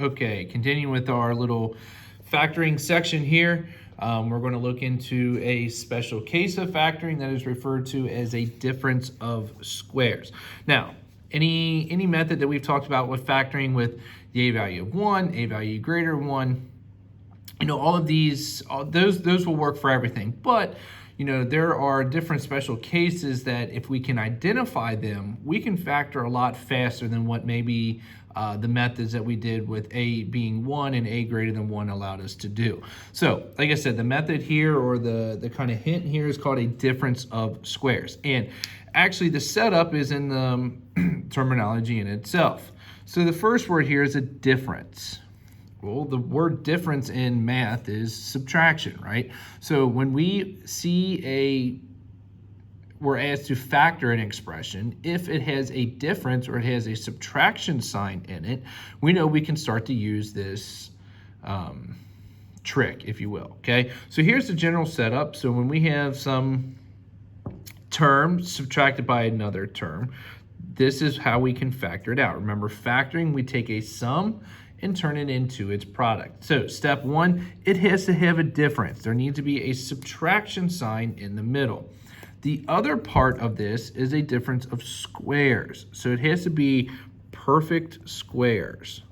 Okay, continuing with our little factoring section here, we're going to look into a special case of factoring that is referred to as a difference of squares. Now, any method that we've talked about with factoring with the a value of 1, a value greater than 1, all of these, those will work for everything. But there are different special cases that if we can identify them, we can factor a lot faster than what maybe the methods that we did with a being 1 and a greater than 1 allowed us to do. So, like I said, the method here, or the kind of hint here, is called a difference of squares. And actually, the setup is in the terminology in itself. So the first word here is a difference. Well, the word difference in math is subtraction, right? So when we see we're asked to factor an expression, if it has a difference or it has a subtraction sign in it, we know we can start to use this trick, if you will, okay? So here's the general setup. So when we have some term subtracted by another term, this is how we can factor it out. Remember, factoring, we take a sum and turn it into its product. So step 1, it has to have a difference. There needs to be a subtraction sign in the middle. The other part of this is a difference of squares. So it has to be perfect squares.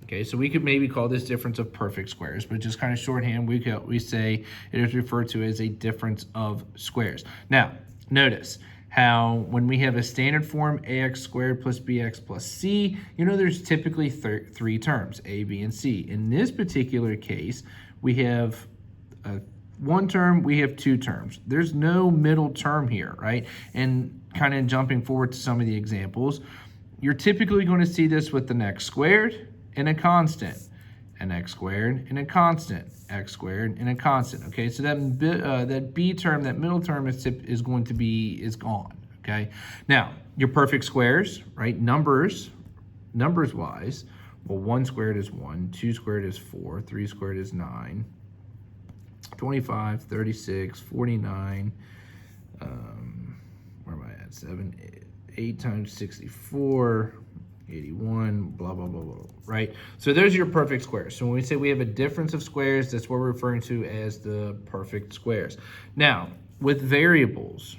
Okay, so we could maybe call this difference of perfect squares, but just kind of shorthand, we say it is referred to as a difference of squares. Now, notice how when we have a standard form, ax squared plus bx plus c, there's typically three terms, a, b, and c. In this particular case, we have one term, we have two terms. There's no middle term here, right? And kind of jumping forward to some of the examples, you're typically going to see this with an x squared and a constant, an x squared and a constant, x squared and a constant. Okay, so that b term, that middle term is gone. Okay, now your perfect squares, right? Numbers wise, well, 1 squared is 1, 2 squared is 4, 3 squared is 9, 25, 36, 49. Where am I at? 7, 8 times 64. 81, blah, blah, blah, blah, right? So there's your perfect squares. So when we say we have a difference of squares, that's what we're referring to as the perfect squares. Now, with variables,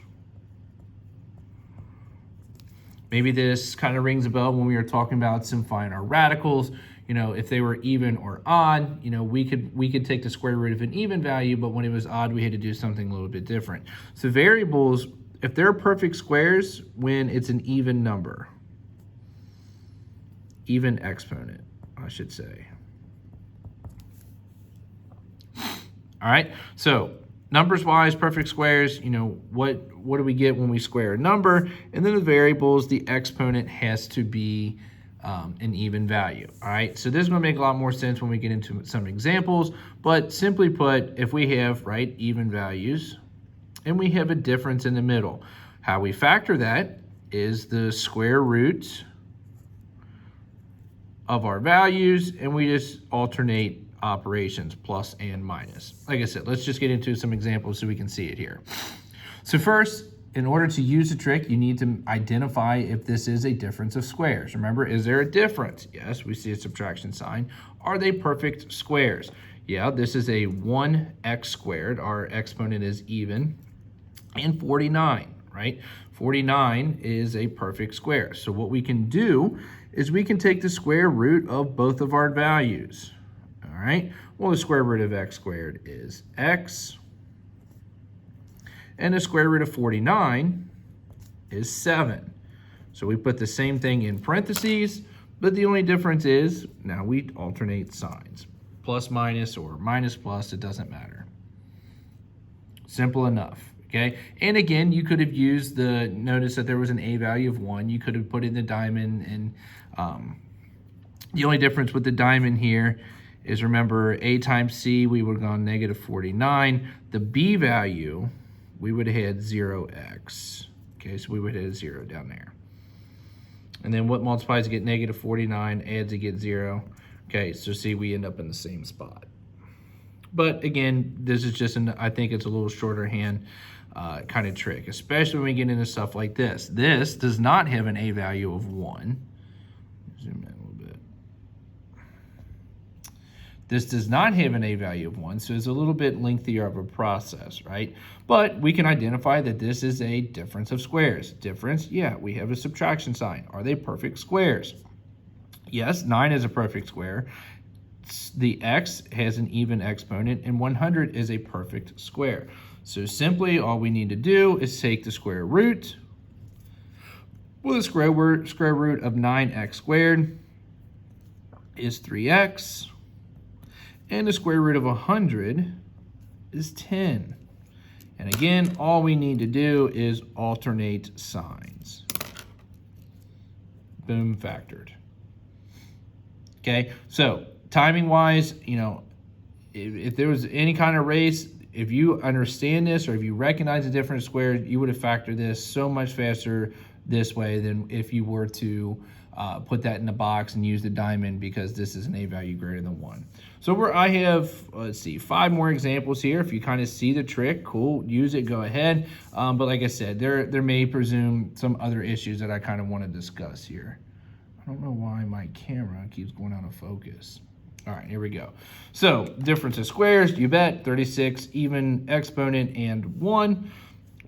maybe this kind of rings a bell when we were talking about simplifying our radicals. If they were even or odd, we could take the square root of an even value, but when it was odd, we had to do something a little bit different. So variables, if they're perfect squares, when it's an even number, even exponent, I should say. All right, so numbers-wise, perfect squares, what do we get when we square a number? And then the variables, the exponent has to be an even value. All right, so this is going to make a lot more sense when we get into some examples, but simply put, if we have, right, even values, and we have a difference in the middle, how we factor that is the square root of our values, and we just alternate operations, plus and minus. Like I said, let's just get into some examples so we can see it here. So first, in order to use the trick, you need to identify if this is a difference of squares. Remember, is there a difference? Yes, we see a subtraction sign. Are they perfect squares? Yeah, this is a 1x squared. Our exponent is even. And 49, right? 49 is a perfect square. So what we can do is we can take the square root of both of our values. All right, well, the square root of x squared is x, and the square root of 49 is 7. So we put the same thing in parentheses, but the only difference is now we alternate signs. Plus minus or minus plus, it doesn't matter. Simple enough. Okay, and again, you could have used notice that there was an a value of 1. You could have put in the diamond, and the only difference with the diamond here is, remember, a times c, we would have gone negative 49. The b value, we would have had 0x. Okay, so we would have had a 0 down there. And then what multiplies to get negative 49, adds to get 0. Okay, so see, we end up in the same spot. But again, this is just, I think it's a little shorter hand kind of trick, especially when we get into stuff like this. This does not have an a value of 1. Zoom in a little bit. This does not have an a value of 1, so it's a little bit lengthier of a process, right? But we can identify that this is a difference of squares. Difference, yeah, we have a subtraction sign. Are they perfect squares? Yes, 9 is a perfect square. The x has an even exponent, and 100 is a perfect square. So simply all we need to do is take the square root. Well, the square root of 9x squared is 3x. And the square root of 100 is 10. And again, all we need to do is alternate signs. Boom, factored. Okay, so timing-wise, you know, if there was any kind of race, if you understand this or if you recognize the different squares, you would have factored this so much faster this way than if you were to put that in the box and use the diamond, because this is an a value greater than 1. So I have, let's see, 5 more examples here. If you kind of see the trick, cool, use it, go ahead. But like I said, there may presume some other issues that I kind of want to discuss here. I don't know why my camera keeps going out of focus. All right, here we go. So difference of squares, you bet, 36, even exponent, and 1.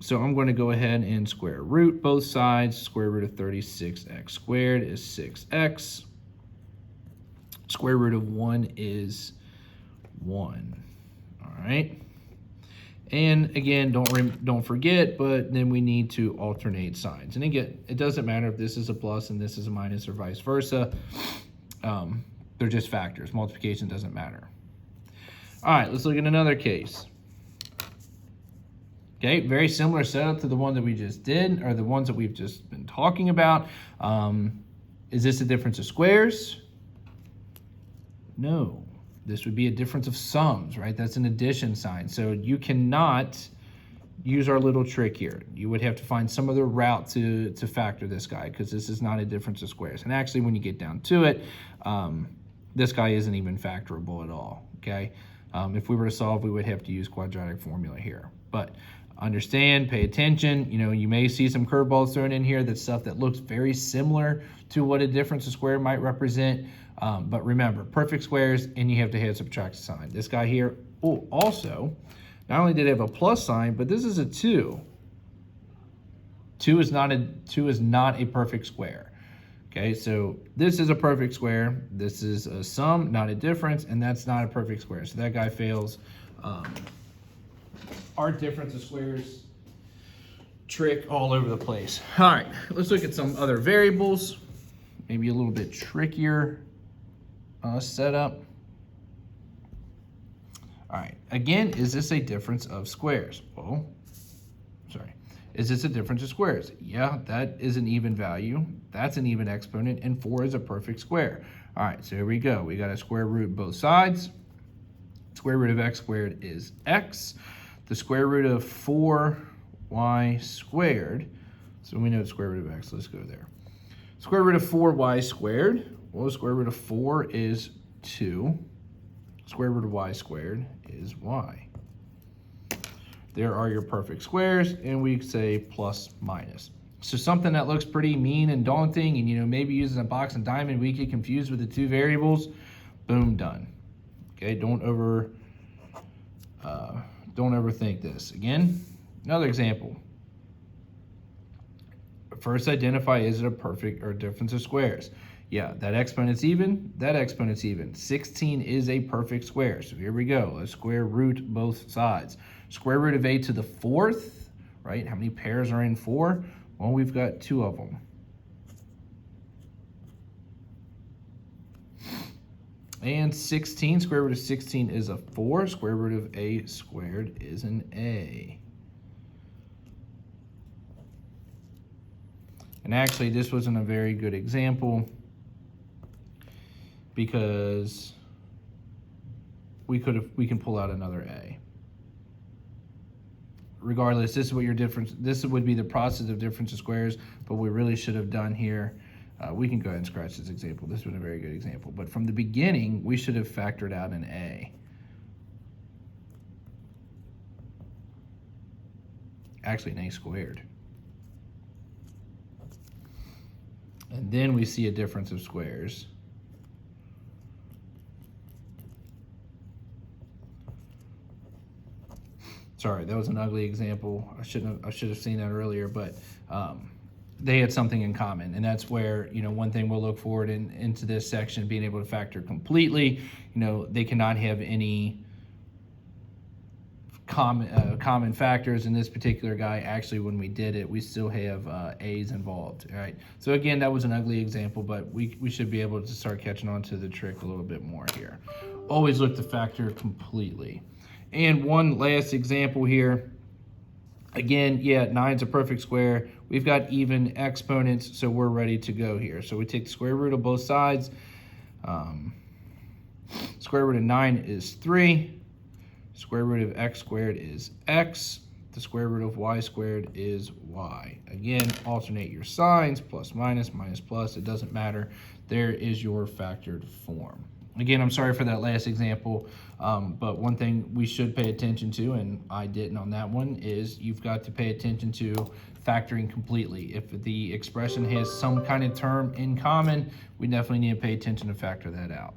So I'm going to go ahead and square root both sides. Square root of 36x squared is 6x. Square root of 1 is 1. All right. And again, don't forget, but then we need to alternate signs. And again, it doesn't matter if this is a plus and this is a minus or vice versa. They're just factors. Multiplication doesn't matter. All right, let's look at another case. Okay, very similar setup to the one that we just did, or the ones that we've just been talking about. Is this a difference of squares? No. This would be a difference of sums, right? That's an addition sign. So you cannot use our little trick here. You would have to find some other route to factor this guy, because this is not a difference of squares. And actually, when you get down to it, this guy isn't even factorable at all, okay? If we were to solve, we would have to use quadratic formula here. But understand, pay attention. You know, you may see some curveballs thrown in here. That's stuff that looks very similar to what a difference of square might represent. But remember, perfect squares, and you have to have subtract sign. This guy here, oh, also, not only did it have a plus sign, but this is a 2. 2 is not a perfect square. Okay, so this is a perfect square. This is a sum, not a difference, and that's not a perfect square. So that guy fails. Our difference of squares trick all over the place. All right, let's look at some other variables. Maybe a little bit trickier setup. All right, again, is this a difference of squares? Well, sorry. Is this a difference of squares? Yeah, that is an even value. That's an even exponent, and 4 is a perfect square. All right, so here we go. We got a square root both sides. Square root of x squared is x. The square root of 4y squared, so we know the square root of x, let's go there. Square root of 4y squared, well, the square root of 4 is 2. Square root of y squared is y. There are your perfect squares, and we say plus minus. So something that looks pretty mean and daunting, and you know, maybe using a box and diamond, we get confused with the two variables. Boom, done. Okay, don't overthink this. Again, another example. First, identify, is it a perfect or difference of squares? Yeah, that exponent's even, that exponent's even. 16 is a perfect square. So here we go. Let's square root both sides. Square root of a to the 4th, right? How many pairs are in 4? Well, we've got 2 of them. And 16, square root of 16 is a 4. Square root of a squared is an a. And actually, this wasn't a very good example because we can pull out another a. Regardless, this is what your difference, this would be the process of difference of squares, but we really should have done here. We can go ahead and scratch this example. This was a very good example. But from the beginning, we should have factored out an a. Actually, an a squared. And then we see a difference of squares. Sorry, that was an ugly example. I should have seen that earlier, but they had something in common, and that's where, you know, one thing we'll look forward into this section, being able to factor completely. You know, they cannot have any common factors. In this particular guy, actually, when we did it, we still have A's involved. All right. So again, that was an ugly example, but we should be able to start catching on to the trick a little bit more here. Always look to factor completely. And one last example here. Again, yeah, 9's a perfect square. We've got even exponents, so we're ready to go here. So we take the square root of both sides. Square root of 9 is 3. Square root of x squared is x. The square root of y squared is y. Again, alternate your signs, plus minus, minus plus, it doesn't matter. There is your factored form. Again, I'm sorry for that last example, but one thing we should pay attention to, and I didn't on that one, is you've got to pay attention to factoring completely. If the expression has some kind of term in common, we definitely need to pay attention to factor that out.